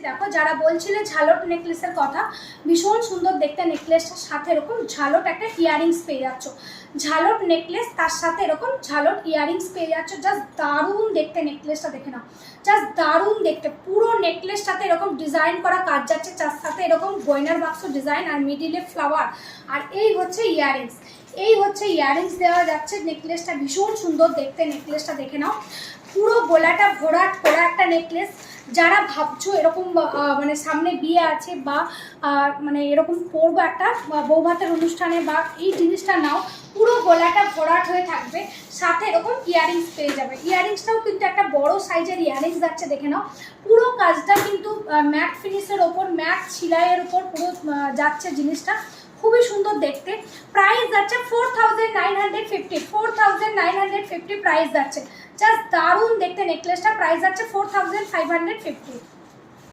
দেখো, যারা বলছিলে ঝালট নেকলেসের কথা, ভীষণ সুন্দর দেখতে নেকলেসটার সাথে এরকম ঝালট একটা ইয়ারিংস পেয়ে যাচ্ছ। ঝালট নেকলেস তার সাথে এরকম ঝালট ইয়ারিংস পেয়ে যাচ্ছ। জাস্ট দারুণ দেখতে নেকলেসটা, দেখে নাও, জাস্ট দারুণ দেখতে। পুরো নেকলেসটাতে এরকম ডিজাইন করা কাজ যাচ্ছে, তার সাথে এরকম গয়নার বাক্স ডিজাইন আর মিডিলে ফ্লাওয়ার। আর এই হচ্ছে ইয়ারিংস, এই হচ্ছে ইয়ারিংস দেওয়া যাচ্ছে। নেকলেসটা ভীষণ সুন্দর দেখতে, নেকলেসটা দেখে নাও, পুরো গলাটা ভরাট করা একটা নেকলেস। যারা ভাবছো এরকম মানে সামনে বিয়ে আছে বা মানে এরকম পরবো একটা বৌভাতের অনুষ্ঠানে, বা এই জিনিসটা নাও, পুরো গলাটা ভরাট হয়ে থাকবে, সাথে এরকম ইয়ারিংস পেয়ে যাবে। ইয়ারিংসটাও কিন্তু একটা বড় সাইজের ইয়ারিংস যাচ্ছে, দেখে নাও। পুরো কাজটা কিন্তু ম্যাট ফিনিশের ওপর, ম্যাট সেলাইয়ের ওপর পুরো যাচ্ছে জিনিসটা, খুবই সুন্দর দেখতে। প্রাইস যাচ্ছে 4950, 4950 প্রাইস যাচ্ছে। জাস্ট দারুণ দেখতে নেকলেসটা, প্রাইস যাচ্ছে 4550।